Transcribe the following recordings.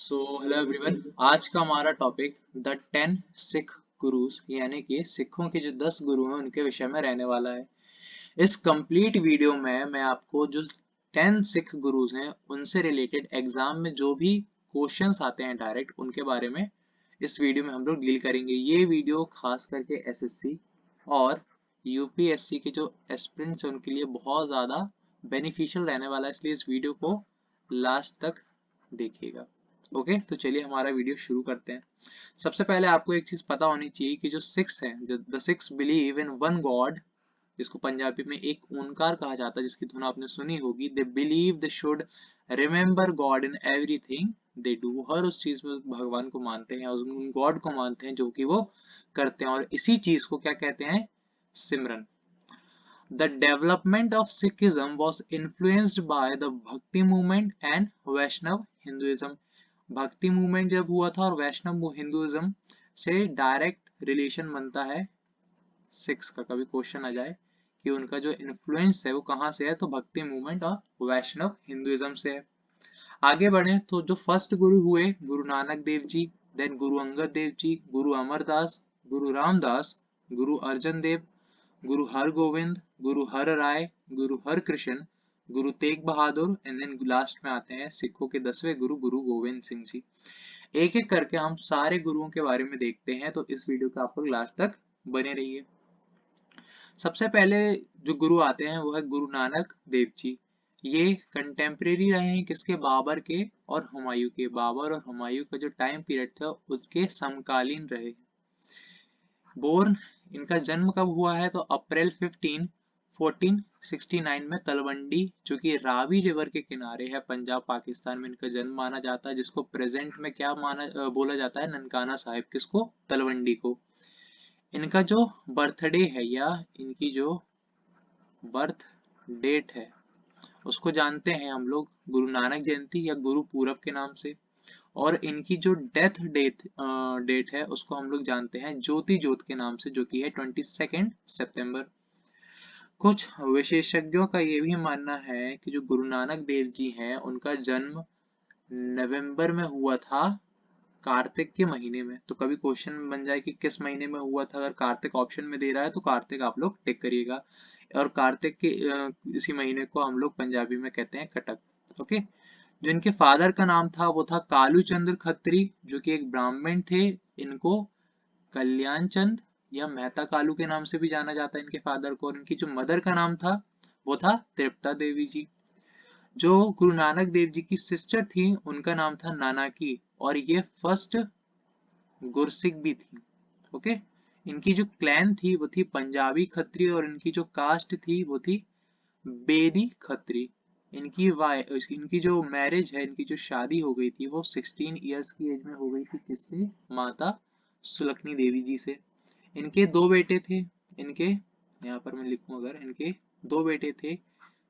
Hello everyone. आज का हमारा टॉपिक द 10 सिख गुरुज यानी कि सिखों के जो 10 गुरु हैं उनके विषय में रहने वाला है। इस कंप्लीट वीडियो में मैं आपको जो 10 सिख गुरुज हैं उनसे रिलेटेड एग्जाम में जो भी क्वेश्चंस आते हैं डायरेक्ट उनके बारे में इस वीडियो में हम लोग डील करेंगे। ये वीडियो खास करके एसएससी और यूपीएससी के जो एस्पिरेंट्स हैं उनके लिए बहुत ज़्यादा बेनिफिशियल रहने वाला है, इसलिए इस वीडियो को लास्ट तक देखिएगा। ओके, तो चलिए हमारा वीडियो शुरू करते हैं। सबसे पहले आपको एक चीज पता होनी चाहिए कि जो सिक्स हैं, जो the six believe in one God, जिसको पंजाबी में एक ओंकार कहा जाता है, जिसकी धुन आपने सुनी होगी। They believe they should remember God in everything they do. हर उस चीज में भगवान को मानते हैं और उन गॉड को मानते हैं जो कि वो करते हैं, और इसी चीज को क्या कहते हैं? सिमरन। The development of Sikhism was influenced by the Bhakti movement and Vaishnav Hinduism। भक्ति मूवमेंट जब हुआ था और वैष्णव हिंदुइज्म से डायरेक्ट रिलेशन बनता है सिक्स का। कभी क्वेश्चन आ जाए कि उनका जो इन्फ्लुएंस है वो कहाँ से है, तो भक्ति मूवमेंट और वैष्णव हिंदुइज्म से है। आगे बढ़े तो जो फर्स्ट गुरु हुए Guru Nanak Dev ji, then Guru Angad Dev ji, Guru Amar Das, Guru Ramdas, Guru Arjan Dev, Guru Hargovind, Guru her Rai, Guru Harkrishna, Guru Tegh Bahadur, and then last में आते हैं सिखों के 10वें गुरु गुरु गोविंद सिंह जी। एक एक करके हम सारे गुरुओं के बारे में देखते हैं, तो इस वीडियो का आप लोग लास्ट तक बने रहिए। सबसे पहले जो गुरु आते हैं वो है गुरु नानक देव जी। ये कंटेम्प्रेरी रहे हैं किसके? बाबर के और हुमायूं के। बाबर और हुमायूं का जो टाइम पीरियड था उसके समकालीन रहे। बोर्न, इनका जन्म कब हुआ है? तो अप्रैल 15 1469 में तलवंडी, जो कि रावी रिवर के किनारे है पंजाब पाकिस्तान में, इनका जन्म माना जाता है, जिसको प्रेजेंट में क्या बोला जाता है? ननकाना साहिब। किसको? तलवंडी को। इनका जो बर्थडे है या इनकी जो बर्थ डेट है उसको जानते हैं हम लोग गुरु नानक जयंती या गुरु पूरब के नाम से। और इनकी जो डेट है उसको हम लोग जानते हैं ज्योति ज्योत के नाम से, जो कि है 22 सितंबर। कुछ विशेषज्ञों का ये भी मानना है कि जो गुरु नानक देव जी हैं उनका जन्म नवंबर में हुआ था, कार्तिक के महीने में। तो कभी क्वेश्चन बन जाए कि किस महीने में हुआ था, अगर कार्तिक ऑप्शन में दे रहा है तो कार्तिक आप लोग टिक करिएगा। और कार्तिक के इसी महीने को हम लोग पंजाबी में कहते हैं कटक। ओके। जो इनके फादर का नाम था वो था कालू चंद्र खत्री, जो कि एक ब्राह्मण थे। इनको कल्याण चंद या मेहता कालू के नाम से भी जाना जाता है इनके फादर को। और इनकी जो मदर का नाम था वो था तृप्ता देवी जी। जो गुरु नानक देव जी की सिस्टर थी उनका नाम था नाना की, और ये फर्स्ट गुरसिख भी थी। ओके। इनकी जो क्लैन थी वो थी पंजाबी खत्री, और इनकी जो कास्ट थी वो थी बेदी खत्री। इनकी जो मैरिज है, इनकी जो शादी हो गई थी वो 16 इयर्स की एज में हो गई थी। किससे? माता सुलक्ष्मी देवी जी से। इनके दो बेटे थे। इनके यहाँ पर मैं लिखूं, अगर इनके दो बेटे थे,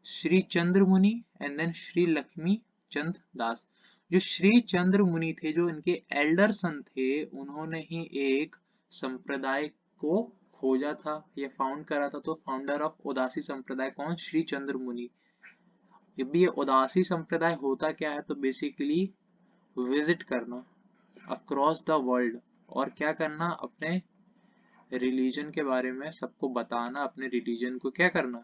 श्री चंद्र मुनि एंड देन श्री लक्ष्मी चंद दास। जो श्री चंद्र मुनि थे, जो इनके एल्डर सन थे, उन्होंने ही एक संप्रदाय को खोजा था या फाउंड करा था। तो फाउंडर ऑफ उदासी संप्रदाय कौन? श्री चंद्र मुनि। जब भी ये उदासी संप्रदाय होता क्या है? तो बेसिकली विजिट करना अक्रॉस द वर्ल्ड, और क्या करना? अपने रिलीजन के बारे में सबको बताना, अपने रिलीजन को क्या करना?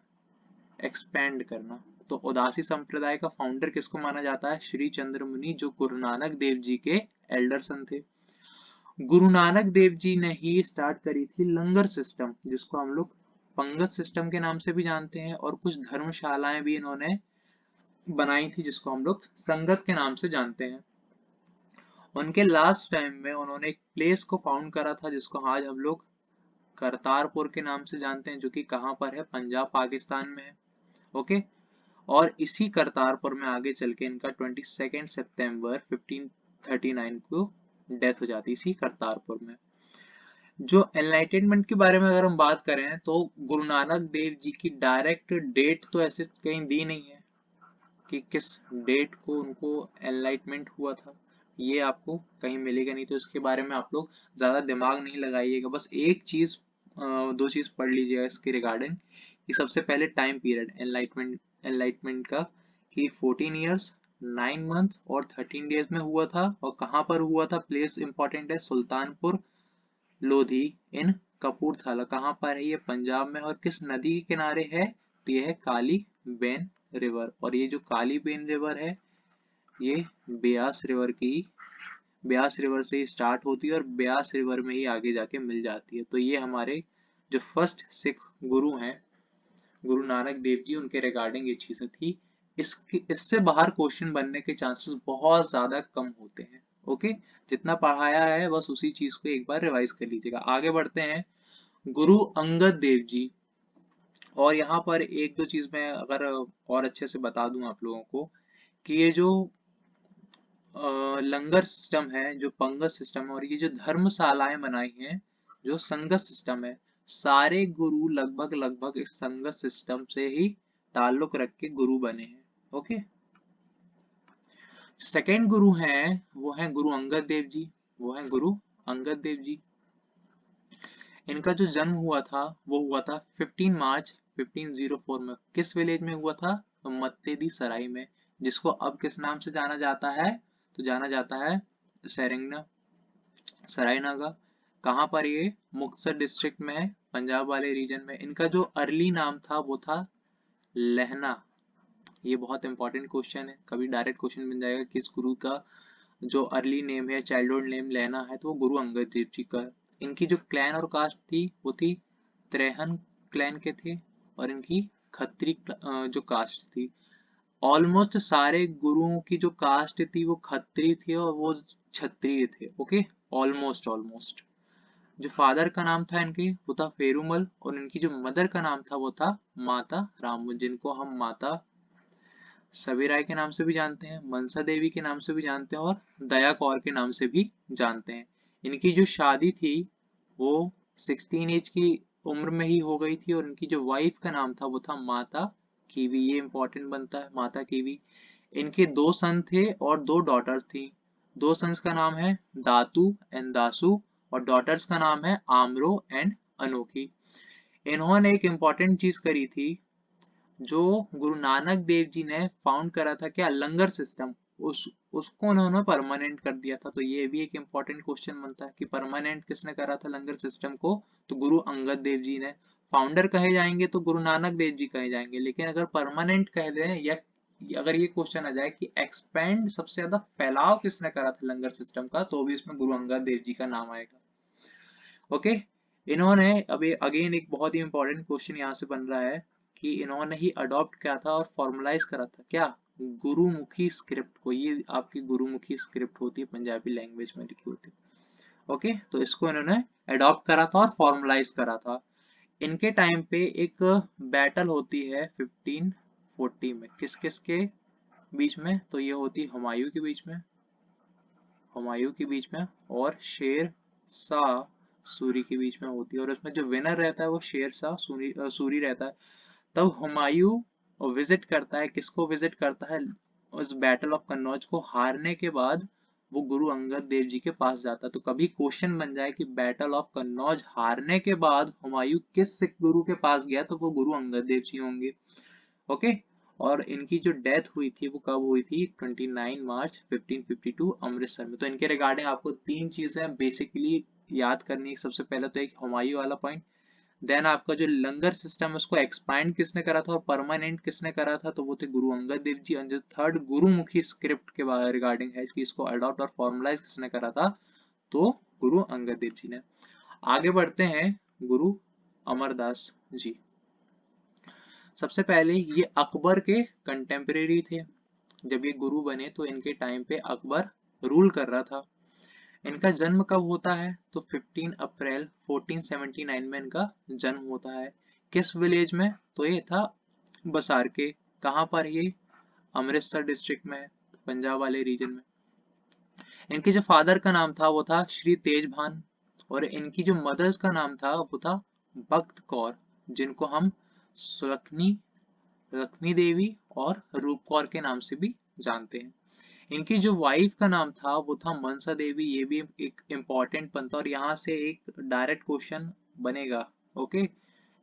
एक्सपेंड करना। तो उदासी संप्रदाय का फाउंडर किसको माना जाता है? श्री चंद्र मुनि, जो गुरु नानक देव जी के एल्डर सन थे। गुरु नानक देव जी ने ही स्टार्ट करी थी लंगर सिस्टम, जिसको हम लोग पंगत सिस्टम के नाम से भी जानते हैं, और कुछ धर्मशालाएं भी इन्होंने बनाई थी जिसको हम लोग संगत के नाम से जानते हैं। उनके लास्ट टाइम में उन्होंने एक प्लेस को फाउंड करा था जिसको आज हम लोग करतारपुर के नाम से जानते हैं, जो कि कहाँ पर है? पंजाब पाकिस्तान में है। ओके। और इसी करतारपुर में आगे चल के इनका 22 सितंबर 1539 को डेथ हो जाती, इसी करतारपुर में। जो एनलाइटेनमेंट के बारे में अगर हम बात करें तो गुरु नानक देव जी की डायरेक्ट डेट तो ऐसे कहीं दी नहीं है कि किस डेट को उनको एनलाइटमेंट हुआ था, ये आपको कहीं मिलेगा नहीं। तो इसके बारे में आप लोग ज्यादा दिमाग नहीं लगाइएगा, बस एक चीज दो चीज पढ़ लीजिएगा इसके रिगार्डिंग, कि सबसे पहले टाइम पीरियड एनलाइटमेंट का कि 14 इयर्स 9 मंथ और 13 डेज में हुआ था। और कहाँ पर हुआ था, प्लेस इंपॉर्टेंट है, सुल्तानपुर लोधी इन कपूरथला। कहाँ पर है ये, पंजाब में। और किस नदी के किनारे है, तो ये है काली बेन रिवर। और ये जो काली बेन रिवर है ये ब्यास रिवर की, ब्यास रिवर से ही स्टार्ट होती है और ब्यास रिवर में ही आगे जाके मिल जाती है। तो ये हमारे जो फर्स्ट सिख गुरु हैं गुरु नानक देव जी, उनके रिगार्डिंग ये चीजें थी। इससे बाहर क्वेश्चन बनने के चांसेस बहुत ज्यादा कम होते हैं। ओके, जितना पढ़ाया है बस उसी चीज को एक बार रिवाइज कर लीजिएगा। आगे बढ़ते हैं, गुरु अंगद देव जी। और यहाँ पर एक दो चीज मैं अगर और अच्छे से बता दूं आप लोगों को, कि ये जो लंगर सिस्टम है, जो पंगत सिस्टम है, और ये जो धर्मशालाएं बनाई हैं, जो संगत सिस्टम है, सारे गुरु लगभग लगभग इस संगत सिस्टम से ही ताल्लुक रख के गुरु बने हैं। ओके, सेकेंड गुरु हैं वो हैं गुरु अंगद देव जी। वो हैं गुरु अंगद देव जी। इनका जो जन्म हुआ था वो हुआ था 15 मार्च 1504 में। किस विलेज में हुआ था, तो मत्तेदी सराय में, जिसको अब किस नाम से जाना जाता है, तो जाना जाता है सेरेंगना सरायनागा। कहाँ पर ये, मुक्तसर डिस्ट्रिक्ट में है, पंजाब वाले रीजन में। इनका जो अर्ली नाम था वो था लहना। ये बहुत इंपॉर्टेंट क्वेश्चन है, कभी डायरेक्ट क्वेश्चन बन जाएगा किस गुरु का जो अर्ली नेम है, चाइल्डहुड नेम लेना है, तो वो गुरु अंगद देव जी का है। इनकी जो क्लैन और कास्ट थी वो थी त्रेहन क्लैन के थे। और इनकी खत्री जो कास्ट थी, ऑलमोस्ट सारे गुरुओं की जो कास्ट थी वो खत्री थी और वो क्षत्रिय थे। Okay, almost almost. जो फादर का नाम था इनके वो था फेरुमल, और इनकी जो मदर का नाम था वो था माता राम, जिनको हम माता सविराय के नाम से भी जानते हैं, मनसा देवी के नाम से भी जानते हैं, और दया कौर के नाम से भी जानते हैं। इनकी जो शादी थी वो 16 एज की उम्र में ही हो गई थी। और इनकी जो वाइफ का नाम था वो था माता कीवी। ये इंपॉर्टेंट बनता है, माता कीवी। इनके 2 सन थे और 2 डॉटर्स थी। 2 सन्स का नाम है दातू एंड दासू, और डॉटर्स का नाम है आमरो एंड अनोखी। इन्होंने एक इंपॉर्टेंट चीज करी थी, जो गुरु नानक देव जी ने फाउंड करा था, क्या, लंगर सिस्टम। उसको उन्होंने परमानेंट कर दिया था। तो ये भी एक इंपॉर्टेंट क्वेश्चन बनता है कि परमानेंट किसने करा था लंगर सिस्टम को, तो गुरु अंगद देव जी ने। फाउंडर कहे जाएंगे तो गुरु नानक देव जी कहे जाएंगे, लेकिन अगर परमानेंट कह दें, या अगर ये क्वेश्चन आ जाए कि एक्सपेंड, सबसे ज्यादा फैलाव किसने करा था लंगर सिस्टम का, तो भी इसमें गुरु अंगद देव जी का नाम आएगा। ओके, इन्होंने अभी अगेन एक बहुत ही इंपॉर्टेंट क्वेश्चन यहाँ से बन रहा है कि इन्होंने ही अडॉप्ट किया था और फॉर्मलाइज करा था, क्या, गुरुमुखी स्क्रिप्ट को। ये आपकी गुरुमुखी स्क्रिप्ट होती है, पंजाबी लैंग्वेज में लिखी होती है। ओके, तो इसको इन्होंने अडॉप्ट करा था और फॉर्मलाइज करा था। इनके टाइम पे एक बैटल होती है 1540 में, किस किस के बीच में, तो ये होती है हुमायूं के बीच में, हुमायूं के बीच में, और शेर शाह सूरी के बीच में होती है। और उसमें जो विनर रहता है वो शेर शाह सूरी रहता है। तब हुमायूं विजिट करता है, किसको विजिट करता है, उस बैटल ऑफ कन्नौज को हारने के बाद वो गुरु अंगद देव जी के पास जाता है। तो कभी क्वेश्चन बन जाए कि बैटल ऑफ कन्नौज हारने के बाद हुमायूं किस सिख गुरु के पास गया, तो वो गुरु अंगद देव जी होंगे। ओके, और इनकी जो डेथ हुई थी वो कब हुई थी, 29 मार्च 1552 अमृतसर में। तो इनके रिगार्डिंग आपको 3 चीजें बेसिकली याद करनी है। सबसे पहले तो एक हुमायूं वाला पॉइंट, देन आपका जो लंगर सिस्टम है उसको एक्सपांड किसने करा था और परमानेंट किसने करा था, तो वो थे गुरु अंगद देव जी। और जो थर्ड गुरुमुखी स्क्रिप्ट के रिगार्डिंग है कि इसको अडॉप्ट और फॉर्मलाइज किसने करा था, तो गुरु अंगद देव जी ने। आगे बढ़ते हैं, गुरु अमरदास जी। सबसे पहले ये अकबर के कंटेम्परेरी थे। जब ये गुरु बने तो इनके टाइम पे अकबर रूल कर रहा था। इनका जन्म कब होता है, तो 15 अप्रैल 1479 में इनका जन्म होता है। किस विलेज में, तो ये था बसार के। कहाँ पर ये, अमृतसर डिस्ट्रिक्ट में है, पंजाब वाले रीजन में। इनके जो फादर का नाम था वो था श्री तेजभान, और इनकी जो मदर का नाम था वो था भक्त कौर, जिनको हम सुलखनी, लक्ष्मी देवी और रूप कौर के नाम से भी जानते हैं। इनकी जो वाइफ का नाम था वो था मनसा देवी। ये भी एक इम्पॉर्टेंट बनता है और यहाँ से एक डायरेक्ट क्वेश्चन बनेगा। ओके,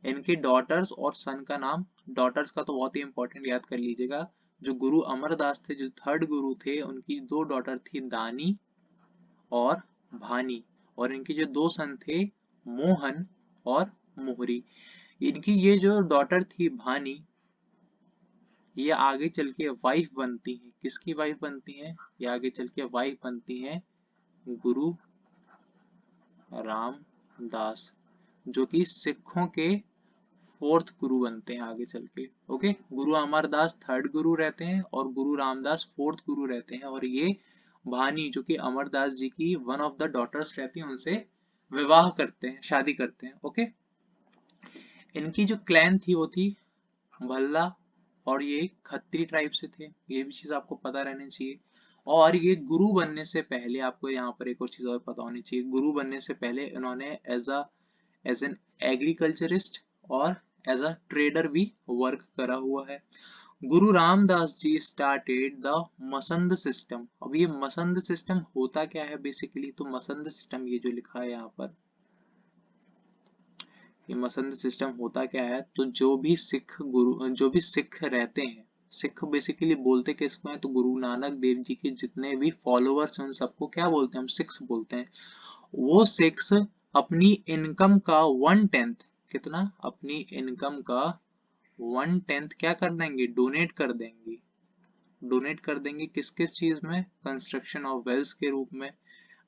इनके डॉटर्स और सन का नाम, डॉटर्स का तो बहुत ही इंपॉर्टेंट याद कर लीजिएगा। जो गुरु अमरदास थे, जो थर्ड गुरु थे, उनकी दो डॉटर थी दानी और भानी, और इनके जो दो सन थे मोहन और मोहरी। इनकी ये जो डॉटर थी भानी, ये आगे चल के वाइफ बनती है, किसकी वाइफ बनती है? ये आगे चल के वाइफ बनती है गुरु रामदास, जो कि सिखों के फोर्थ गुरु बनते हैं आगे चल के। ओके, गुरु अमरदास थर्ड गुरु रहते हैं और गुरु रामदास फोर्थ गुरु रहते हैं, और ये भानी जो कि अमरदास जी की वन ऑफ द डॉटर्स रहती हैं, उनसे विवाह करते हैं, शादी करते हैं। ओके, इनकी जो क्लैन थी वो थी भल्ला, और ये खत्री ट्राइब से थे, ये भी चीज आपको पता रहनी चाहिए। और ये गुरु बनने से पहले, आपको यहाँ पर एक और चीज और पता होनी चाहिए, गुरु बनने से पहले इन्होंने एज एन एग्रीकल्चरिस्ट और एज अ ट्रेडर भी वर्क करा हुआ है। गुरु Ramdas ji started the Masand system. अब ये मसंद सिस्टम होता क्या है बेसिकली? तो मसंद सिस्टम ये जो लिखा है यहाँ पर, ये मसंद सिस्टम होता क्या है? तो जो भी सिख गुरु, जो भी सिख रहते हैं, सिख बेसिकली बोलते किसको है? तो गुरु नानक देव जी के जितने भी फॉलोअर्स हैं उन सबको क्या बोलते हैं? हम सिख्स बोलते हैं। वो सिख्स अपनी इनकम का 1/10, कितना? अपनी इनकम का 1/10 क्या कर देंगे? डोनेट कर देंगे। डोनेट कर देंगे किस किस चीज में? कंस्ट्रक्शन ऑफ वेल्स के रूप में,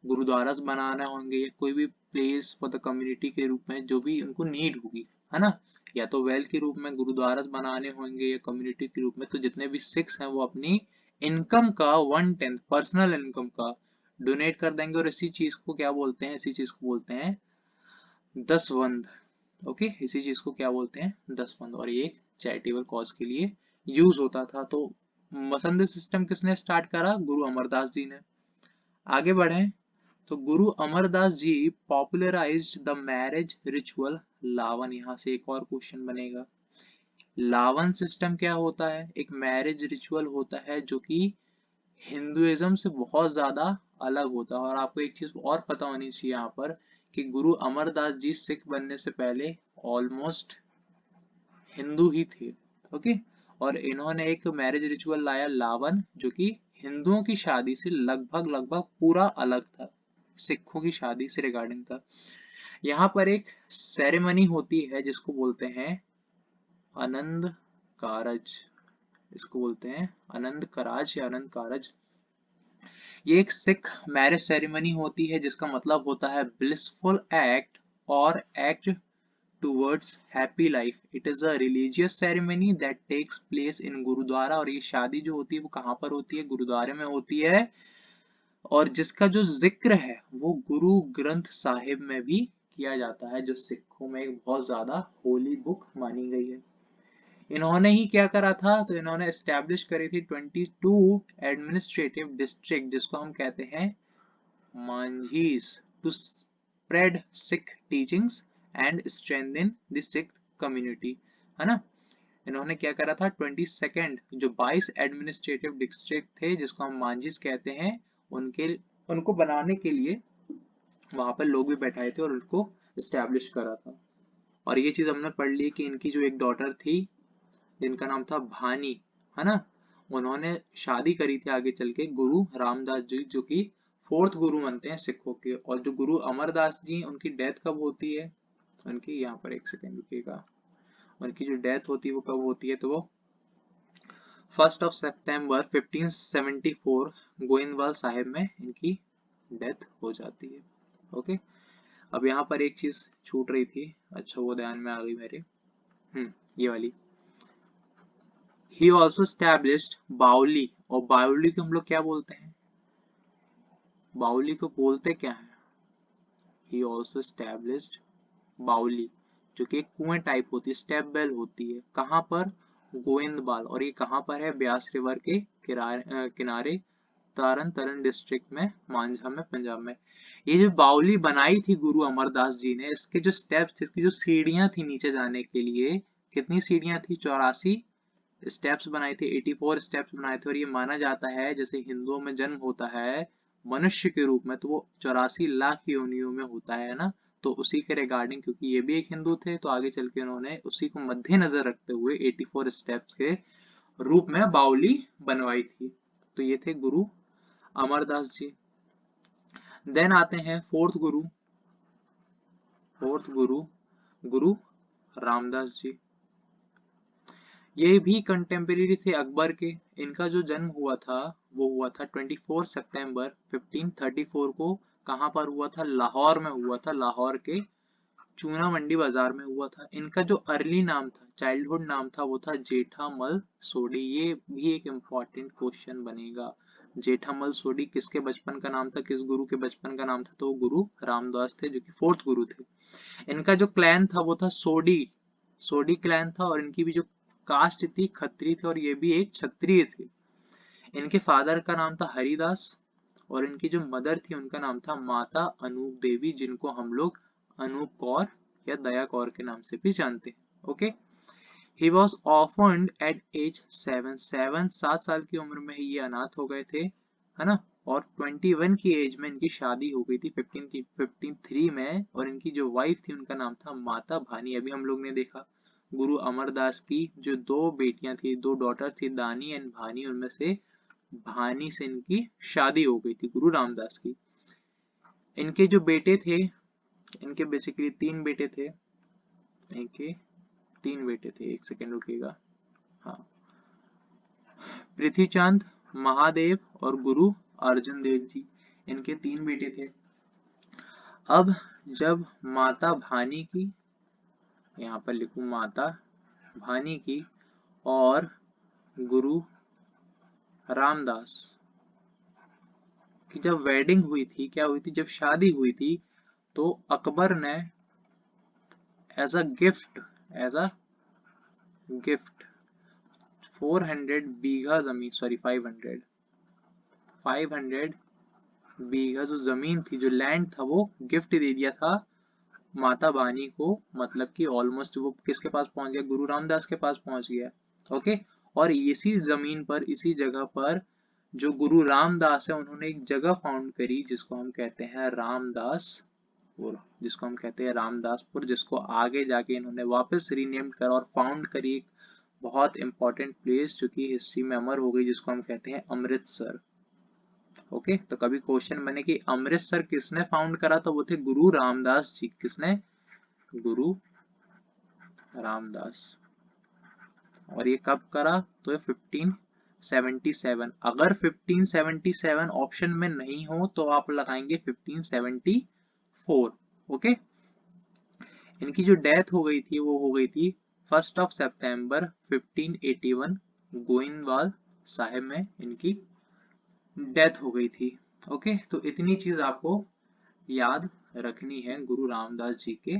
गुरुद्वारा बनाना होंगे, या कोई भी प्लेस फॉर द कम्युनिटी के रूप में जो भी उनको नीड होगी, है ना, या तो वेल के रूप में गुरुद्वारा बनाने होंगे या कम्युनिटी के रूप में। तो जितने भी सिख्स हैं वो अपनी इनकम का 1/10 पर्सनल इनकम का डोनेट कर देंगे, और इसी चीज को क्या बोलते हैं? इसी चीज को बोलते हैं दसवंध। ओके, इसी चीज को क्या बोलते हैं? दसवंध। और ये चैरिटेबल कॉज के लिए यूज होता था। तो मसंद सिस्टम किसने स्टार्ट करा? गुरु अमरदास जी ने। आगे बढ़े तो गुरु अमरदास जी पॉपुलराइज्ड द मैरिज रिचुअल लावन। यहाँ से एक और क्वेश्चन बनेगा, लावन सिस्टम क्या होता है? एक मैरिज रिचुअल होता है जो कि हिंदुइज्म से बहुत ज्यादा अलग होता है। और आपको एक चीज और पता होनी चाहिए यहाँ पर, कि गुरु अमरदास जी सिख बनने से पहले ऑलमोस्ट हिंदू ही थे। ओके, और इन्होंने एक मैरिज रिचुअल लाया लावन, जो कि हिंदुओं की शादी से लगभग लगभग पूरा अलग था, सिखों की शादी से रिगार्डिंग था। यहाँ पर एक सेरेमनी होती है जिसको बोलते हैं आनंद कारज, इसको बोलते हैं आनंद कराज या आनंद कारज। ये एक सिख मैरिज सेरेमनी होती है जिसका मतलब होता है ब्लिसफुल एक्ट और act towards happy life. It is a religious ceremony that takes place in gurdwara. और ये शादी जो होती है वो कहाँ पर होती है? गुरुद्वारे में होती है, और जिसका जो जिक्र है वो गुरु ग्रंथ साहिब में भी किया जाता है, जो सिखों में एक बहुत ज्यादा होली बुक मानी गई है। इन्होंने ही क्या करा था? तो इन्होंने एस्टेब्लिश करी थी 22 एडमिनिस्ट्रेटिव डिस्ट्रिक्ट, जिसको हम कहते हैं manjis, to spread Sikh teachings and strengthen the Sikh community, है ना। इन्होंने क्या करा था? 22 एडमिनिस्ट्रेटिव डिस्ट्रिक्ट थे जिसको हम मांझीज कहते हैं, उनके उनको बनाने के लिए वहां पर लोग भी बैठाए थे और उनको स्टैब्लिश करा था। और ये चीज हमने पढ़ ली कि इनकी जो एक डॉटर थी जिनका नाम था भानी, है ना, उन्होंने शादी करी थी आगे चल के गुरु रामदास जी, जो कि फोर्थ गुरु बनते हैं सिखों के। और जो गुरु अमरदास जी, उनकी डेथ कब होती है? उनकी यहाँ पर एक सेकेंड रुकिएगा, उनकी जो डेथ होती है वो कब होती है? तो वो 1 सितंबर 1574 गोइंदवाल साहिब में इनकी डेथ हो जाती है। ओके, अब यहाँ पर एक चीज छूट रही थी, अच्छा वो ध्यान में आ गई मेरे, ये वाली। He also established बाउली, और बाउली को हम लोग क्या बोलते हैं? बाउली को बोलते क्या है? He also established बाउली, जो कि एक कुएं टाइप होती है, स्टेप बेल होती है। कहाँ पर? गोविंदवाल। और ये कहाँ पर है? ब्यास रिवर के किनारे तारन तारण डिस्ट्रिक्ट में, मांझा में, पंजाब में। ये जो बाउली बनाई थी गुरु अमरदास जी ने, इसके जो स्टेप्स थे, इसकी जो सीढ़ियां थी नीचे जाने के लिए, कितनी सीढ़ियां थी? 84 स्टेप्स बनाए थे, 84 स्टेप्स बनाए थे। और ये माना जाता है जैसे हिंदुओं में जन्म होता है मनुष्य के रूप में, तो वो 84 लाख योनियों में होता है ना, तो उसी के रिगार्डिंग, क्योंकि ये भी एक हिंदू थे, तो आगे चल के उन्होंने उसी को मद्देनजर रखते हुए 84 स्टेप्स के रूप में बावली बनवाई थी। तो ये थे गुरु अमरदास जी। देन आते हैं फोर्थ गुरु गुरु रामदास जी। ये भी कंटेम्परेरी थे अकबर के। इनका जो जन्म हुआ था वो हुआ था 24 सितंबर 1534 को। कहाँ पर हुआ था? लाहौर में हुआ था, लाहौर के चूना मंडी बाजार में हुआ था। इनका जो अर्ली नाम था, चाइल्डहुड नाम था, वो था जेठामल सोडी। ये भी एक इम्पॉर्टेंट क्वेश्चन बनेगा। जेठामल सोडी किसके बचपन का नाम था, किस गुरु के बचपन का नाम था? तो वो गुरु रामदास थे, जो कि फोर्थ गुरु थे। इनका जो क्लैन था वो था सोडी, सोडी क्लैन था, और इनकी भी जो कास्ट थी खत्री थे, और ये भी एक क्षत्रिय थे। इनके फादर का नाम था हरिदास, और इनकी जो मदर थी उनका नाम था माता अनूप देवी, जिनको हम लोग अनूप कौर या दया कौर के नाम से भी जानते हैं। Okay, he was orphaned at age 7 साल की उम्र में ही ये अनाथ हो गए थे, है ना। और 21 की एज में इनकी शादी हो गई थी 1553 में, और इनकी जो वाइफ थी उनका नाम था माता भानी। अभी हम लोग ने देखा गुरु अमरदास की जो 2 बेटियां थी, 2 डॉटर थी, दानी एंड भानी, उनमें से भानी से इनकी शादी हो गई थी गुरु रामदास की। इनके जो बेटे थे, इनके बेसिकली 3 बेटे थे, इनके 3 बेटे थे, एक सेकेंड रुकिएगा। हाँ, पृथ्वीचंद, महादेव और गुरु अर्जन देव जी, इनके 3 बेटे थे। अब जब माता भानी की, यहाँ पर लिखूं माता भानी की, और गुरु रामदास की जब वेडिंग हुई थी, क्या हुई थी, जब शादी हुई थी, तो अकबर ने एज अ गिफ्ट 400 बीघा जमीन, सॉरी 500 बीघा जो जमीन थी, जो लैंड था, वो गिफ्ट दे दिया था माता बानी को। मतलब कि ऑलमोस्ट वो किसके पास पहुंच गया? गुरु रामदास के पास पहुंच गया। ओके, और इसी जमीन पर, इसी जगह पर जो गुरु रामदास है, उन्होंने एक जगह फाउंड करी जिसको हम कहते हैं रामदासपुर, जिसको आगे जाके इन्होंने वापस रीनेम करा और फाउंड करी एक बहुत इंपॉर्टेंट प्लेस जो कि हिस्ट्री में अमर हो गई, जिसको हम कहते हैं अमृतसर। ओके, तो कभी क्वेश्चन बने कि अमृतसर किसने फाउंड करा, तो वो थे गुरु रामदास जी। किसने? गुरु रामदास। और ये कब करा? तो ये 1577। अगर 1577 ऑप्शन में नहीं हो तो आप लगाएंगे 1574। ओके, इनकी जो डेथ हो गई थी वो हो गई थी 1 सितंबर 1581, गोइंदवाल साहिब में इनकी डेथ हो गई थी। ओके, तो इतनी चीज आपको याद रखनी है गुरु रामदास जी के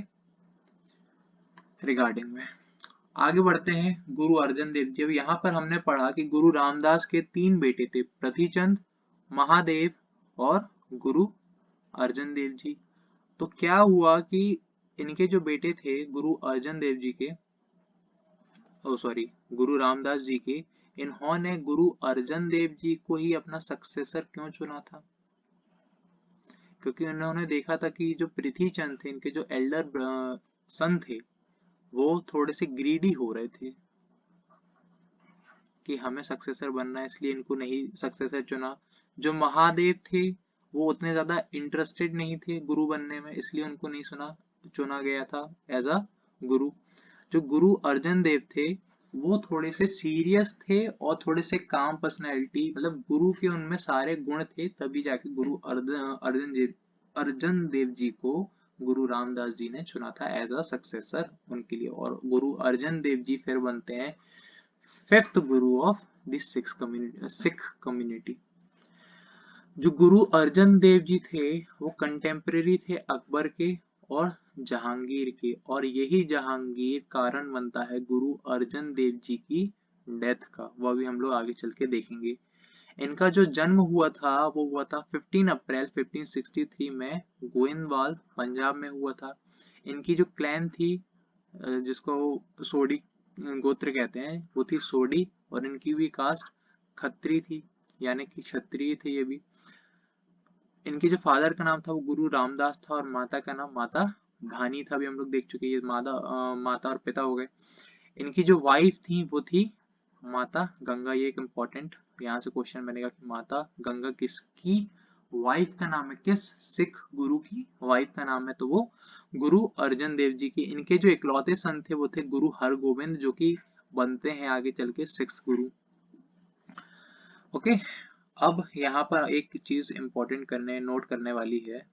रिगार्डिंग में। आगे बढ़ते हैं गुरु अर्जन देव जी। यहाँ पर हमने पढ़ा कि गुरु रामदास के 3 बेटे थे, पृथ्वीचंद, महादेव और गुरु अर्जन देव जी। तो क्या हुआ कि इनके जो बेटे थे गुरु अर्जन देव जी के, गुरु रामदास जी के, इन्होंने गुरु अर्जन देव जी को ही अपना सक्सेसर क्यों चुना था? क्योंकि उन्होंने देखा था कि जो पृथ्वीचंद थे, इनके जो एल्डर सन थे, वो थोड़े से ग्रीडी हो रहे थे कि हमें सक्सेसर बनना है, इसलिए इनको नहीं सक्सेसर चुना। जो महादेव थे वो उतने ज्यादा इंटरेस्टेड नहीं थे गुरु बनने में, इसलिए उनको नहीं चुना गया था एज अ गुरु। जो गुरु अर्जन देव थे वो थोड़े से सीरियस थे और थोड़े से काम पर्सनैलिटी, मतलब गुरु के उनमें सारे गुण थे, तभी जाके गुरु अर्जन देव जी को गुरु रामदास जी ने चुना था एज अ सक्सेसर उनके लिए। और गुरु अर्जन देव जी फिर बनते हैं 5th Guru of the Sikh community. जो गुरु अर्जन देव जी थे वो कंटेम्परेरी थे अकबर के और जहांगीर के, और यही जहांगीर कारण बनता है गुरु अर्जन देव जी की डेथ का। वह भी हम लोग आगे चल के देखेंगे। इनका जो जन्म हुआ था वो हुआ था 15 अप्रैल 1563 में, गोइंदवाल पंजाब में हुआ था। इनकी जो क्लैन थी, जिसको सोडी गोत्र कहते हैं, वो थी सोडी, और इनकी भी कास्ट खत्री थी, यानी कि क्षत्रिय थे ये भी। इनके जो फादर का नाम था वो गुरु रामदास था, और माता का नाम माता भानी था, भी हम लोग देख चुके हैं, ये माता और पिता हो गए। इनकी जो वाइफ थी वो थी माता गंगा। ये एक इम्पोर्टेंट यहाँ से क्वेश्चन बनेगा कि माता गंगा किसकी वाइफ का नाम है, किस सिख गुरु की वाइफ का नाम है, तो वो गुरु अर्जन देव जी की। इनके जो इकलौते सन थे वो थे गुरु हरगोविंद, जो कि बनते हैं आगे चल के सिक्स गुरु। ओके, अब यहाँ पर एक चीज इंपॉर्टेंट नोट करने वाली है।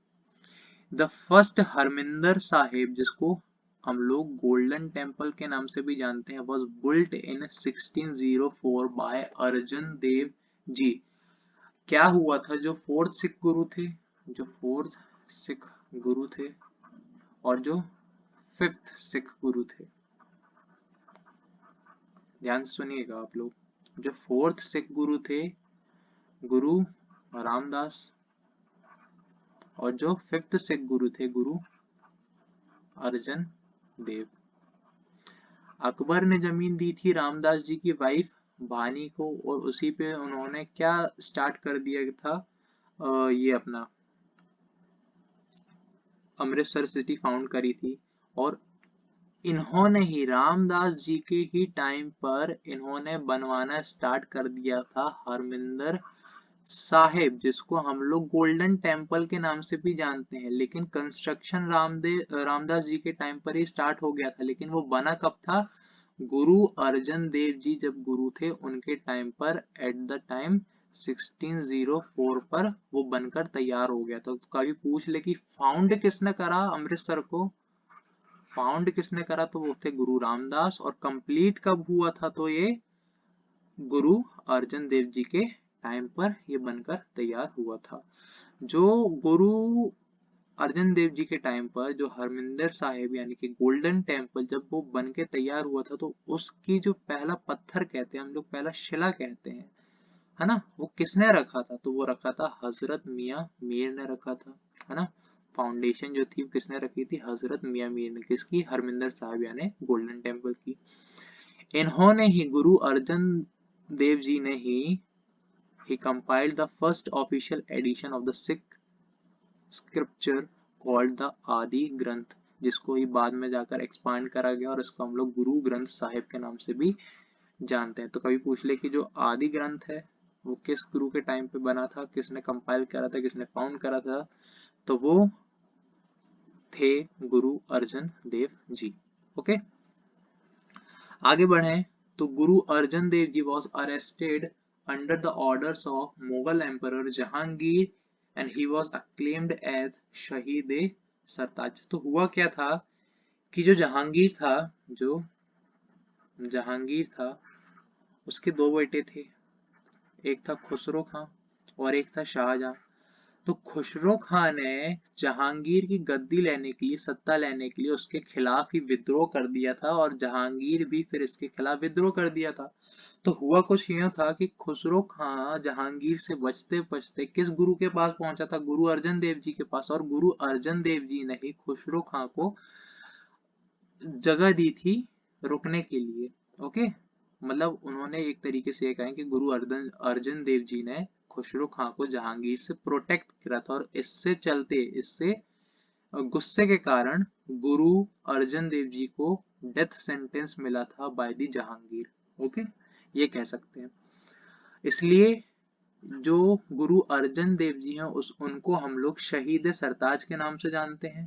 द फर्स्ट हरमिंदर साहिब, जिसको हम लोग गोल्डन टेम्पल के नाम से भी जानते हैं, वॉज बुल्ट इन 1604 बाय अर्जन देव जी। क्या हुआ था, जो फोर्थ सिख गुरु थे, जो फोर्थ सिख गुरु थे और जो फिफ्थ सिख गुरु थे, ध्यान से सुनिएगा आप लोग, जो फोर्थ सिख गुरु थे गुरु रामदास, और जो फिफ्थ सिख गुरु थे गुरु अर्जन देव। अकबर ने जमीन दी थी रामदास जी की वाइफ भानी को, और उसी पे उन्होंने क्या स्टार्ट कर दिया था, ये अपना अमृतसर सिटी फाउंड करी थी। और इन्होंने ही रामदास जी के ही टाइम पर इन्होंने बनवाना स्टार्ट कर दिया था हरमिंदर साहिब, जिसको हम लोग गोल्डन टेम्पल के नाम से भी जानते हैं। लेकिन कंस्ट्रक्शन रामदास जी के टाइम पर ही स्टार्ट हो गया था, लेकिन वो बना कब था, गुरु अर्जन देव जी जब गुरु थे उनके टाइम पर, एट द टाइम 1604 पर वो बनकर तैयार हो गया था। तो कभी पूछ ले कि फाउंड किसने करा अमृतसर को, फाउंड किसने करा, तो वो थे गुरु रामदास। और कंप्लीट कब हुआ था, तो ये गुरु अर्जन देव जी के टाइम पर ये बनकर तैयार हुआ था। जो गुरु अर्जन देव जी के टाइम पर जो हरमिंदर साहिब यानी कि गोल्डन टेम्पल जब वो बन के तैयार हुआ था, तो उसकी जो पहला पत्थर कहते हैं हम लोग, पहला शिला कहते हैं, है ना, वो किसने रखा था, तो वो रखा था हजरत मियां मीर ने रखा था, है ना। फाउंडेशन जो थी वो किसने रखी थी, हजरत मियां मीर ने, किसकी, हरमिंदर साहिब यानी गोल्डन टेम्पल की। इन्होंने ही गुरु अर्जन देव जी ने he compiled the first official edition of the Sikh scripture called the आदि ग्रंथ, जिसको ही बाद में जाकर एक्सपांड करा गया और इसको हम लोग गुरु ग्रंथ साहिब के नाम से भी जानते हैं। तो कभी पूछ ले कि जो आदि ग्रंथ है वो किस गुरु के टाइम पे बना था, किसने कंपाइल करा था, किसने फाउंड करा था, तो वो थे गुरु अर्जन देव जी। ओके, आगे बढ़े तो Guru Arjan Dev ji was arrested under the orders of Mughal Emperor Jahangir and he was acclaimed as शहीद-ए-सरताज। तो हुआ क्या था कि जो जहांगीर था उसके दो बेटे थे, एक था खुसरो खां और एक था शाहजहां। तो खुसरो खां ने जहांगीर की गद्दी लेने के लिए, सत्ता लेने के लिए उसके खिलाफ ही विद्रोह कर दिया था, और जहांगीर भी फिर इसके खिलाफ विद्रोह कर दिया था। तो हुआ कुछ यूं था कि खुसरो खां जहांगीर से बचते बचते किस गुरु के पास पहुंचा था, गुरु अर्जन देव जी के पास, और गुरु अर्जन देव जी ने ही खुसरो खां को जगह दी थी रुकने के लिए। ओके, मतलब उन्होंने एक तरीके से कहा कि गुरु अर्जन देव जी ने खुसरो खां को जहांगीर से प्रोटेक्ट करा था, और इससे गुस्से के कारण गुरु अर्जन देव जी को डेथ सेंटेंस मिला था बाय द जहांगीर। ओके, ये कह सकते हैं। इसलिए जो गुरु अर्जन देव जी हैं उनको हम लोग शहीद सरताज के नाम से जानते हैं,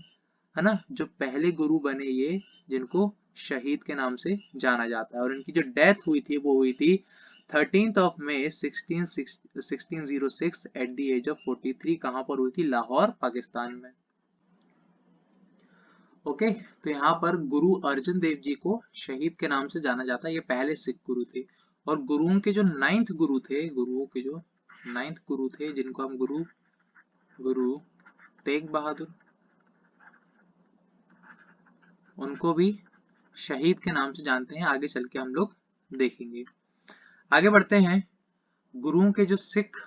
है ना, जो पहले गुरु बने ये, जिनको शहीद के नाम से जाना जाता है। और इनकी जो डेथ हुई थी वो हुई थी 13th of May 1606 at the age of 43। कहां पर हुई थी, लाहौर पाकिस्तान में। ओके, तो यहाँ पर गुरु अर्जन देव जी को शहीद के नाम से जाना जाता है, ये पहले सिख गुरु थे। और गुरुओं के जो नाइन्थ गुरु थे, जिनको हम गुरु तेग बहादुर, उनको भी शहीद के नाम से जानते हैं, आगे चल के हम लोग देखेंगे। आगे बढ़ते हैं। गुरुओं के जो सिख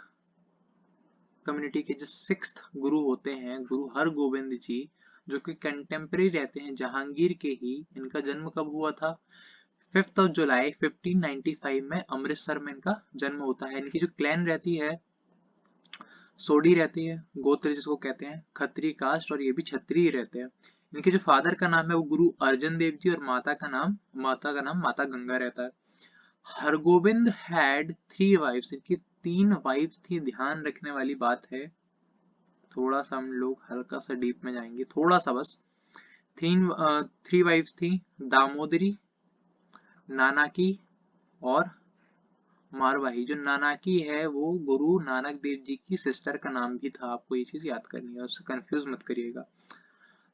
कम्युनिटी के जो सिक्स्थ गुरु होते हैं गुरु हरगोविंद जी, जो कि कंटेम्प्रेरी रहते हैं जहांगीर के ही। इनका जन्म कब हुआ था, 5th of July 1595 में अमृतसर में इनका जन्म होता है। इनकी जो क्लैन रहती है सोडी रहती है, गोत्र जिसको कहते हैं, खत्री कास्ट, और ये भी क्षत्रिय रहते हैं। इनके जो फादर का नाम है वो गुरु अर्जन देव जी और माता का नाम माता गंगा रहता है। हरगोविंद हैड 3 वाइफ्स, इनकी 3 वाइफ्स थी। ध्यान रखने वाली बात है, थोड़ा सा हम लोग हल्का सा डीप में जाएंगे, थोड़ा सा बस। 3 वाइफ्स थी, दामोदरी, नानाकी और मारवाही। जो नानाकी है वो गुरु नानक देव जी की सिस्टर का नाम भी था, आपको ये चीज याद करनी है, उससे कंफ्यूज मत करिएगा।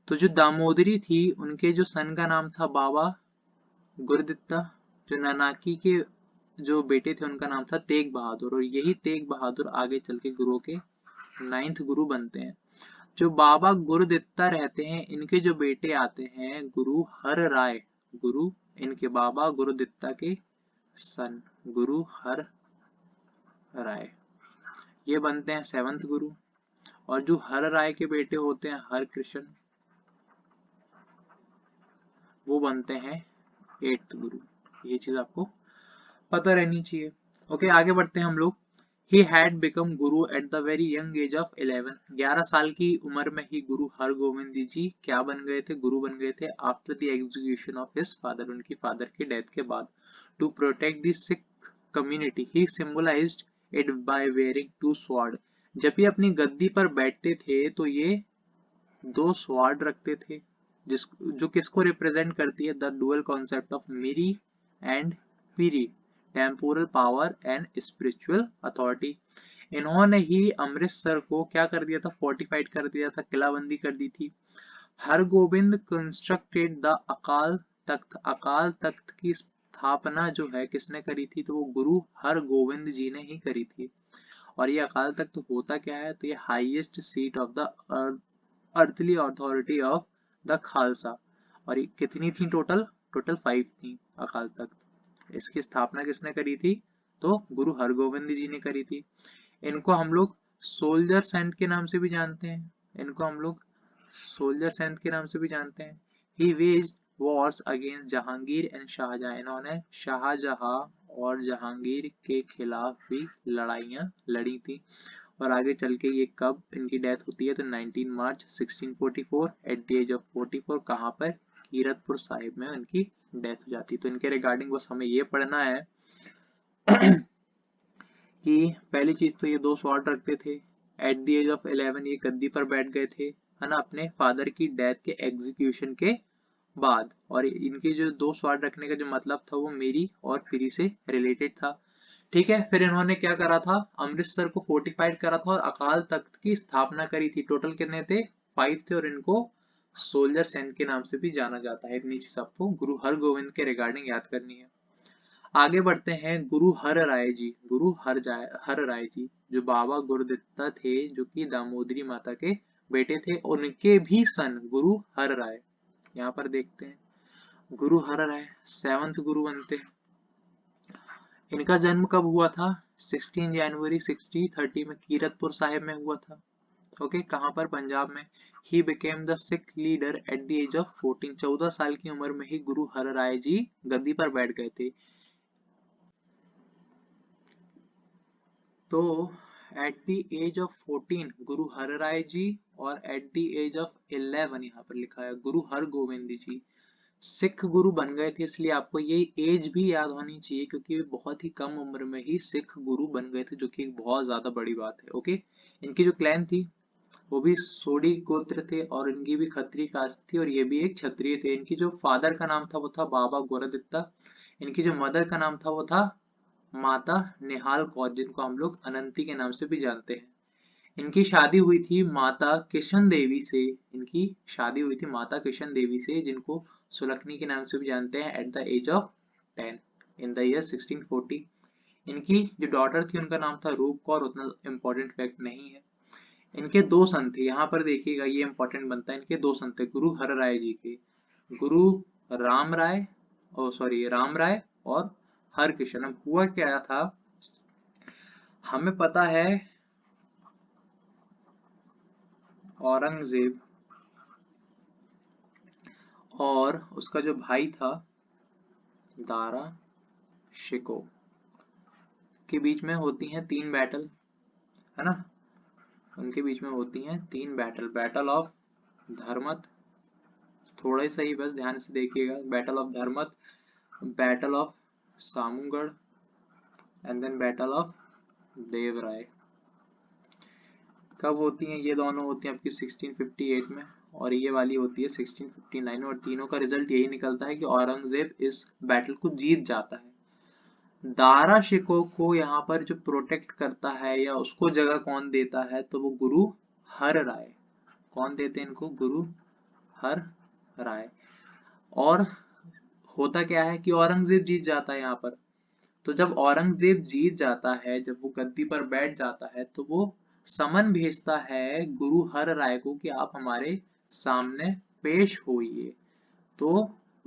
तो जो दामोदरी थी उनके जो सन का नाम था बाबा गुरदित्ता। जो नानाकी के जो बेटे थे उनका नाम था तेग बहादुर, और यही तेग बहादुर आगे चल के गुरु के 9th गुरु बनते हैं। जो बाबा गुरुदित्ता रहते हैं इनके जो बेटे आते हैं गुरु हर राय। गुरु इनके बाबा गुरुदित्ता के सन गुरु हर राय, ये बनते हैं 7th गुरु। और जो हर राय के बेटे होते हैं हर कृष्ण, वो बनते हैं 8th गुरु। ये चीज आपको पता रहनी चाहिए। ओके, आगे बढ़ते हैं हम लोग। He had become guru at the very young age of 11। 11 साल की उम्र में ही गुरु हरगोविंद जी क्या बन गए थे, गुरु बन गए थे। After the execution of his father, उनकी फादर की डेथ के बाद। To protect the Sikh community he symbolised it by wearing 2 sword. जब ये अपनी गद्दी पर बैठते थे तो ये 2 स्वॉर्ड रखते थे, जो किसको रिप्रेजेंट करती है, the dual concept of miri and piri, temporal power and spiritual authority. इन्होंने ही अमृतसर को क्या कर दिया था, फोर्टिफाइड कर दिया था, किलाबंदी कर दी थी। Hargovind constructed the Akal Takht. अकाल तख्त की स्थापना जो है किसने करी थी, तो वो गुरु हरगोविंद जी ने ही करी थी। और ये अकाल तख्त होता क्या है, तो ये highest seat of the earthly authority of the Khalsa. और ये कितनी थी टोटल, टोटल 5 थी अकाल तख्त। इसकी स्थापना किसने करी थी, तो गुरु हरगोविंद जी ने करी थी। इनको हम लोग सोल्जर सेंट के नाम से भी जानते हैं, इनको हम लोग सोल्जर सेंट के नाम से भी जानते हैं। He waged wars against Jahangir and Shahjahan. इन्होंने शाहजहां और जहांगीर के खिलाफ भी लड़ाइयां लड़ी थी। और आगे चल के ये कब इनकी डेथ होती है, तो 19 मार्च 1644 एट द एज ऑफ 44। कहाँ पर, कीरतपुर साहिब में इनकी डेथ हो जाती है। तो इनके रिगार्डिंग बस हमें ये पढ़ना है कि पहली चीज तो ये 2 स्वॉर्ड रखते थे। एट द एज ऑफ 11 ये गद्दी पर बैठ गए थे, है ना, अपने फादर की डेथ के एग्जीक्यूशन के बाद। और इनके जो 2 स्वॉर्ड रखने का जो मतलब था वो मेरी और फिरी से रिलेटेड था। ठीक है, फिर इन्होंने क्या करा था, अमृतसर को फोर्टिफाइड करा था और अकाल तख्त की स्थापना करी थी। टोटल कितने थे, 5 थे, और इनको सोल्जर सेंट के नाम से भी जाना जाता है। इतनी चीज आपको गुरु हरगोविंद के रिगार्डिंग याद करनी है। आगे बढ़ते हैं, गुरु हर राय जी। गुरु हर राय जी जो बाबा गुरुदित्ता थे, जो कि दामोदरी माता के बेटे थे, उनके भी सन गुरु हर राय। यहाँ पर देखते हैं, गुरु हर राय 7th गुरु बनते हैं। इनका जन्म कब हुआ था, 16 जनवरी 1630 में कीरतपुर साहिब में हुआ था। ओके, कहां पर, पंजाब में। He became the Sikh leader at the age of 14। 14 साल की उम्र में ही गुरु हर राय जी गद्दी पर बैठ गए थे। तो एट द एज ऑफ 14 गुरु हर राय जी, और एट द एज ऑफ 11 यहाँ पर लिखा है गुरु हरगोविंद जी सिख गुरु बन गए थे। इसलिए आपको ये एज भी याद होनी चाहिए, क्योंकि बहुत ही कम उम्र में ही सिख गुरु बन गए थे, जो कि एक बहुत ज्यादा बड़ी बात है। ओके, इनकी जो क्लैन थी वो भी सोडी गोत्र थे, और इनकी भी खत्री कास्ट थी, और ये भी एक क्षत्रिय थे। इनकी जो फादर का नाम था वो था बाबा गोरदित्ता। इनकी जो मदर का नाम था वो था माता निहाल कौर, जिनको हम लोग अनंती के नाम से भी जानते हैं। इनकी शादी हुई थी माता किशन देवी से। इनकी शादी हुई थी माता किशन देवी से, जिनको सुलखनी के नाम से भी जानते हैं, at the age of 10 in the year 1640। इनकी जो डॉटर थी उनका नाम था रूप कौर, उतना इंपॉर्टेंट फैक्ट नहीं है। इनके 2 सन थे, यहाँ पर देखिएगा ये इंपॉर्टेंट बनता है। इनके 2 सन थे गुरु हर राय जी के, गुरु राम राय, ओ सॉरी राम राय और हर किशन। अब हुआ क्या था, हमें पता है औरंगजेब और उसका जो भाई था दारा शिको के बीच में होती हैं 3 बैटल, है ना। उनके बीच में होती हैं 3 बैटल, बैटल ऑफ धर्मत, थोड़ा ही सही, बस ध्यान से देखिएगा। Battle of Dharmat, battle of Samugarh and then battle of Deorai. कब होती हैं ये दोनों? होती हैं आपकी 1658 में, और ये वाली होती है 1659 में, और तीनों का रिजल्ट यही निकलता है कि औरंगजेब इस बैटल को जीत जाता है। दारा शिकोह को यहाँ पर जो प्रोटेक्ट करता है या उसको जगह कौन देता है, तो वो गुरु हर राय। कौन देते हैं इनको? गुरु हर राय। और होता क्या है कि औरंगजेब जीत जाता है यहाँ पर। तो जब औरंगजेब जीत जाता है, जब वो गद्दी पर बैठ जाता है, तो वो समन भेजता है गुरु हर राय को कि आप हमारे सामने पेश होइए। तो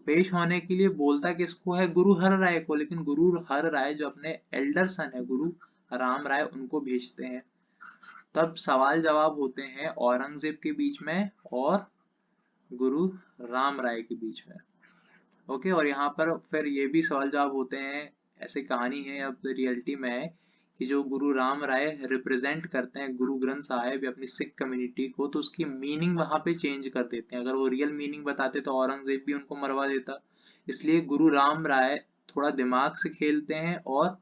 पेश होने के लिए बोलता किसको है? गुरु हर राय को, लेकिन गुरु हर राय जो अपने एल्डर सन है गुरु राम राय, उनको भेजते हैं। तब सवाल जवाब होते हैं औरंगजेब के बीच में और गुरु राम राय के बीच में। ओके, और यहाँ पर फिर ये भी सवाल जवाब होते हैं, ऐसे कहानी है अब रियलिटी में है कि जो गुरु राम राय रिप्रेजेंट करते हैं गुरु ग्रंथ साहिब या अपनी सिख कम्युनिटी को, तो उसकी मीनिंग वहां पे चेंज कर देते हैं। अगर वो रियल मीनिंग बताते तो औरंगजेब भी उनको मरवा देता। इसलिए गुरु राम राय थोड़ा दिमाग से खेलते हैं और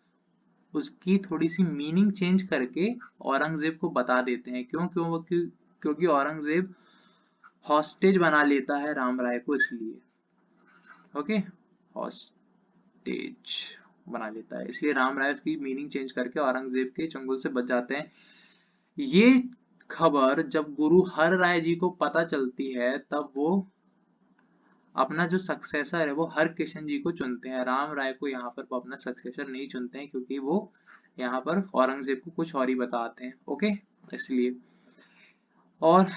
उसकी थोड़ी सी मीनिंग चेंज करके औरंगजेब को बता देते हैं। क्योंकि औरंगजेब हॉस्टेज बना लेता है राम राय को, इसलिए। ओके, हॉस्टेज बना लेता है, इसलिए राम राय की मीनिंग चेंज करके औरंगजेब के चंगुल से बच जाते हैं। ये खबर जब गुरु हर राय जी को पता चलती है, तब वो अपना जो सक्सेसर है वो हर किशन जी को चुनते हैं। राम राय को यहाँ पर वो अपना सक्सेसर नहीं चुनते हैं, क्योंकि वो यहाँ पर औरंगजेब को कुछ और ही बताते हैं। ओके, इसलिए। और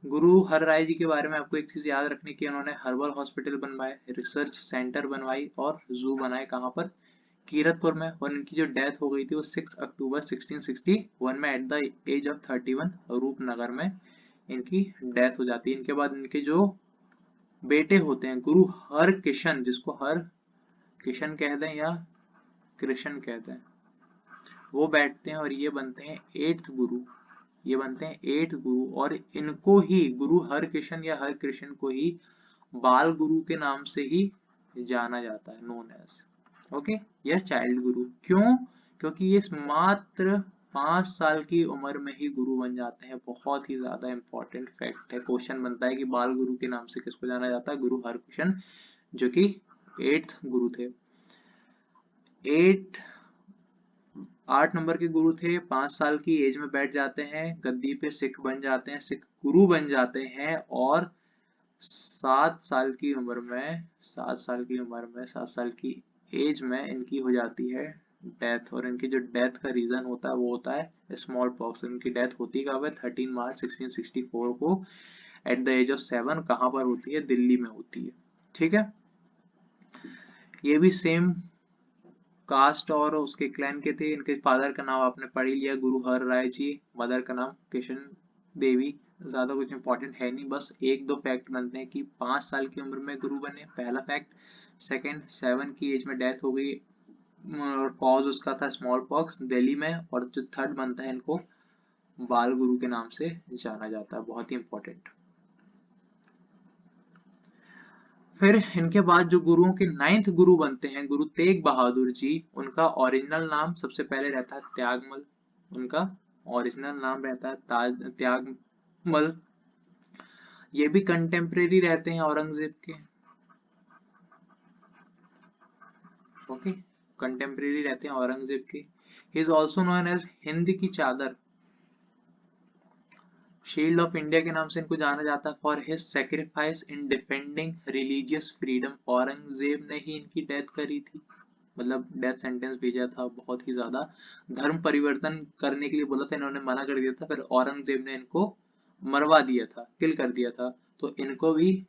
गुरु हर राय जी के बारे में आपको एक चीज याद रखनी की, उन्होंने हर्बल हॉस्पिटल बनवाए, रिसर्च सेंटर बनवाई और जू बनाए। कहाँ पर? कीरतपुर में। और इनकी जो डेथ हो गई थी वो 6 अक्टूबर 1661 में at the age of 31 Rupnagar में इनकी डेथ हो जाती है। इनके बाद इनके जो बेटे होते हैं गुरु हर किशन, जिसको हर किशन कहते हैं या कृष्ण कहते हैं, वो बैठते हैं और ये बनते हैं 8th गुरु। ये बनते हैं 8th गुरु, और इनको ही गुरु हर किशन या हर कृष्ण को ही बाल गुरु के नाम से ही जाना जाता है, नोन एज। ओके, यह चाइल्ड गुरु। क्यों? क्योंकि ये मात्र 5 साल की उम्र में ही गुरु बन जाते हैं। बहुत ही ज्यादा इंपॉर्टेंट फैक्ट है। क्वेश्चन बनता है कि बाल गुरु के नाम से किसको जाना जाता है? गुरु हरकृष्ण, जो कि 8th गुरु थे। 8 नंबर के गुरु थे, 5 साल की एज में बैठ जाते हैं गद्दी पे, सिख बन जाते हैं, सिख गुरु बन जाते हैं। और 7 साल की उम्र में 7 साल की एज में इनकी हो जाती है डेथ। और इनकी जो डेथ का रीजन होता है वो होता है स्मॉल पॉक्स। इनकी डेथ होती कब है? 13 मार्च 1664 को एट द एज ऑफ 7। कहाँ पर होती है? दिल्ली में होती है। ठीक है, ये भी सेम कास्ट और उसके क्लैन के थे। इनके फादर का नाम आपने पढ़ ही लिया, गुरु हर राय जी। मदर का नाम किशन देवी। ज्यादा कुछ इंपॉर्टेंट है नहीं, बस 1-2 फैक्ट बनते हैं कि 5 साल की उम्र में गुरु बने, पहला फैक्ट। सेकंड, 7 की एज में डेथ हो गई और कॉज उसका था स्मॉल पॉक्स दिल्ली में। और जो थर्ड बनता है, इनको बाल गुरु के नाम से जाना जाता है। बहुत ही इंपॉर्टेंट। फिर इनके बाद जो गुरुओं के 9th गुरु बनते हैं, गुरु तेग बहादुर जी। उनका ओरिजिनल नाम सबसे पहले रहता है त्यागमल। उनका ओरिजिनल नाम रहता है त्यागमल। ये भी कंटेम्प्रेरी रहते हैं औरंगजेब के। ओके, कंटेम्प्रेरी रहते हैं औरंगजेब के। He is also known as Hind की चादर, शील्ड ऑफ इंडिया के नाम से इनको जाना जाता है, for his sacrifice in defending religious freedom. Aurangzeb ने ही इनकी डेथ करी थी, मतलब डेथ सेंटेंस भेजा था। बहुत ही ज्यादा धर्म परिवर्तन करने के लिए बोला था, इन्होंने मना कर दिया था। फिर औरंगजेब ने इनको मरवा दिया था, किल कर दिया था। तो इनको भी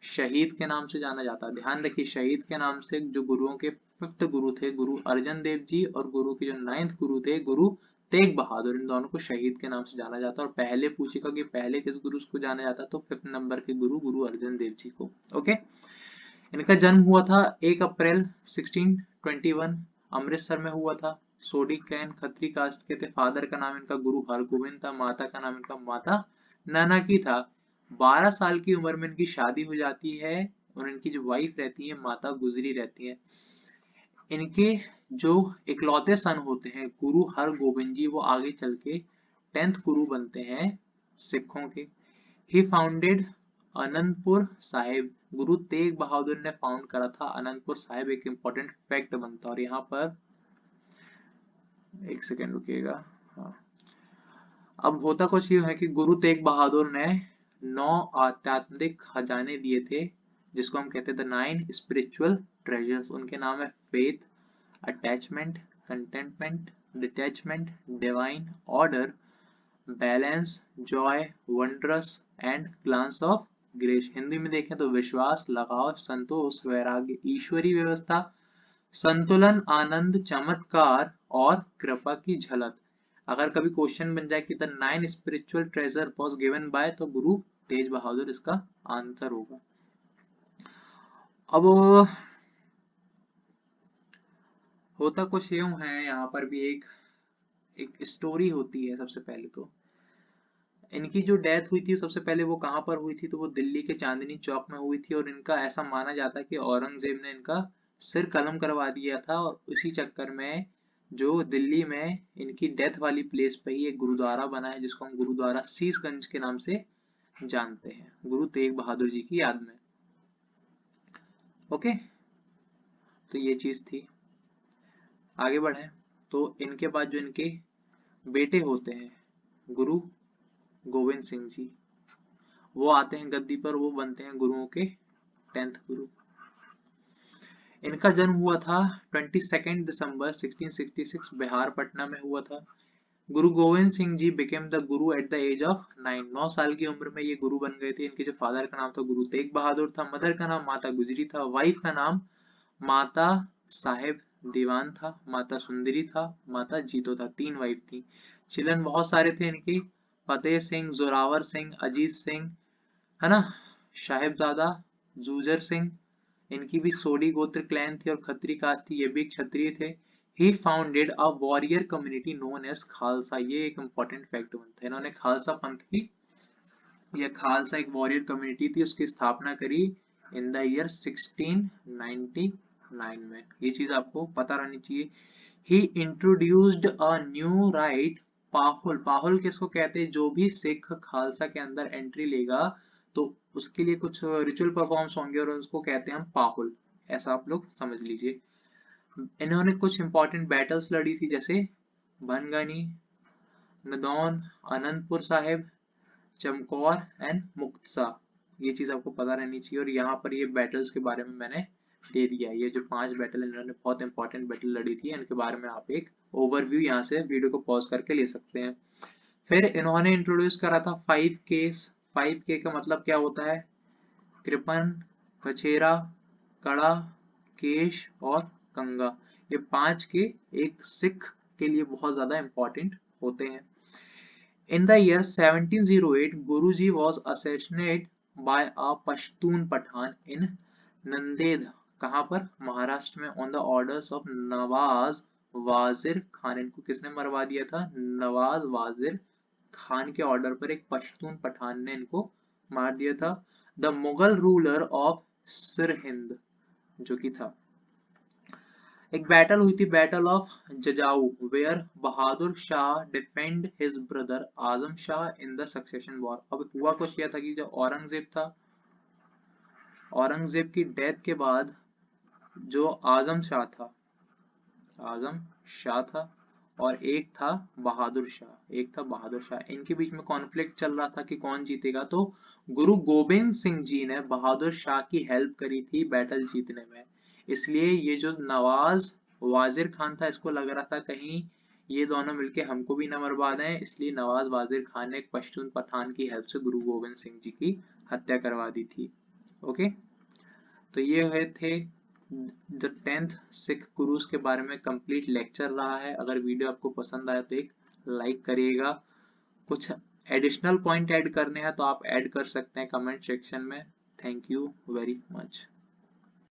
शहीद के नाम से जाना जाता है। ध्यान रखिए, शहीद के नाम से जो गुरुओं के 5th गुरु थे, गुरु अर्जन देव जी, और गुरु के जो 9th गुरु थे, गुरु तेग बहादुर, इन दोनों को शहीद के नाम से जाना जाता है। और पहले पूछेगा कि पहले किस गुरु को जाना जाता, तो 5th नंबर के गुरु, गुरु अर्जन देव जी को। ओके, इनका जन्म हुआ था 1 अप्रैल 1621, अमृतसर में हुआ था। सोडी क्लैन खत्री कास्ट के थे। फादर का नाम इनका गुरु हरगोविंद था। माता का नाम इनका माता नानकी था। 12 साल की उम्र में इनकी शादी हो जाती है और इनकी जो वाइफ रहती है माता गुजरी रहती है। इनके जो इकलौते सन होते हैं गुरु हरगोबिंद जी, वो आगे चल के 10th गुरु बनते हैं सिखों के। ही फाउंडेड अनंतपुर साहिब, गुरु तेग बहादुर ने फाउंड करा था अनंतपुर साहिब। एक इंपॉर्टेंट फैक्ट बनता है और यहाँ पर एक सेकेंड रुकिएगा। हाँ, अब होता कुछ यूं है कि गुरु तेग बहादुर ने 9 आध्यात्मिक खजाने दिए थे, जिसको हम कहते हैं द 9 स्पिरिचुअल ट्रेजर्स। उनके नाम है faith, attachment, contentment, detachment, divine order, balance, joy, wondrous and glance of grace. Hindi में देखें तो विश्वास, लगाव, संतोष, वैराग्य, ईश्वरी व्यवस्था, संतुलन, आनंद, चमत्कार और कृपा की झलक। अगर कभी क्वेश्चन बन जाए कि the 9 spiritual treasure was given by, तो गुरु तेज बहादुर इसका आंसर होगा। अब होता कुछ यूं है, यहाँ पर भी एक स्टोरी होती है। सबसे पहले तो इनकी जो डेथ हुई थी सबसे पहले वो कहाँ पर हुई थी, तो वो दिल्ली के चांदनी चौक में हुई थी। और इनका ऐसा माना जाता है कि औरंगजेब ने इनका सिर कलम करवा दिया था, और उसी चक्कर में जो दिल्ली में इनकी डेथ वाली प्लेस पे ही एक गुरुद्वारा बना है, जिसको हम गुरुद्वारा शीशगंज के नाम से जानते हैं, गुरु तेग बहादुर जी की याद में। ओके, तो ये चीज थी। आगे बढ़े तो इनके बाद जो इनके बेटे होते हैं गुरु गोविंद सिंह जी, वो आते हैं गद्दी पर, वो बनते हैं गुरुओं के 10th गुरु। इनका जन्म हुआ था 22 दिसंबर 1666 बिहार पटना में हुआ था। गुरु Govind Singh ji became the Guru eight the age of 9 साल की उम्र में ये गुरु बन गए थे। इनके जो फादर का नाम था गुरु तेग बहादुर था, मदर का नाम माता गुजरी था, वाइफ का नाम माता साहेब दीवान था, माता सुंदरी था, माता जीतो था। 3 वाइफ थी। चिल्ड्रन बहुत सारे थे इनके, फतेह सिंह, जोरावर सिंह, अजीत सिंह, है ना, साहिबजादा, जूझर सिंह। इनकी भी सोडी गोत्र क्लैन थी और खत्री कास्ट थी, ये भी एक क्षत्रिय थे। He founded a warrior community known as Khalsa, ये एक इंपॉर्टेंट फैक्ट बनता है। इन्होंने खालसा पंथ की, या खालसा एक वॉरियर कम्युनिटी थी, उसकी स्थापना करी इन द ईयर 1699 में। ये चीज आपको पता रहनी चाहिए। ही इंट्रोड्यूस्ड अ न्यू राइट पाहुल, पाहुल किसको कहते हैं, जो भी सिख खालसा के अंदर एंट्री लेगा तो उसके लिए कुछ रिचुअल परफॉर्म्स होंगे और उसको कहते हैं हम पाहुल, ऐसा आप लोग समझ लीजिए। इन्होंने कुछ इंपॉर्टेंट बैटल्स लड़ी थी, जैसे भनगनी, नदौन, अनंतपुर साहिब, चमकौर एंड मुक्तसा। ये चीज आपको पता रहनी चाहिए। और यहाँ पर ये बैटल्स के बारे में मैंने दे दिया है। ये जो 5 बैटल इन्होंने बहुत इंपॉर्टेंट बैटल लड़ी थी, इनके बारे में आप एक ओवरव्यू यहाँ से वीडियो को पॉज करके ले सकते हैं। फिर इन्होंने इंट्रोड्यूस करा था 5Ks। 5K का मतलब क्या होता है, कृपन, कचेरा, कड़ा, केश और कंगा। ये 5 के एक सिख के लिए बहुत ज्यादा इंपॉर्टेंट होते हैं। In the year 1708, Guruji was assassinated by a Pashtun Pathan in Nanded, कहाँ पर, महाराष्ट्र में, on the orders of Nawaz वाजिर Khan. इनको किसने मरवा दिया था, नवाज वाजिर खान के ऑर्डर पर एक पश्तून पठान ने इनको मार दिया था। The Mughal ruler of Sirhind, जो कि था। एक बैटल हुई थी, battle of Jajau, where Bahadur Shah defend his brother Azam Shah in the succession war. अब हुआ कुछ यह था कि जो औरंगजेब था, औरंगजेब की डेथ के बाद जो आजम शाह था, आजम शाह था, और एक था बहादुर शाह, एक था बहादुर शाह। इनके बीच में कॉन्फ्लिक्ट चल रहा था कि कौन जीतेगा। तो गुरु गोविंद सिंह जी ने बहादुर शाह की हेल्प करी थी बैटल जीतने में। इसलिए ये जो नवाज वाजिर खान था, इसको लग रहा था कहीं ये दोनों मिलके हमको भी न मरवा दें, इसलिए नवाज वाजिर खान ने एक पश्तून पठान की हेल्प से गुरु गोविंद सिंह जी की हत्या करवा दी थी। ओके, तो ये हुए थे द 10th सिख गुरुज के बारे में कंप्लीट लेक्चर रहा है। अगर वीडियो आपको पसंद आया तो एक लाइक करिएगा। कुछ एडिशनल पॉइंट ऐड करने हैं तो आप ऐड कर सकते हैं कमेंट सेक्शन में। Thank you very much.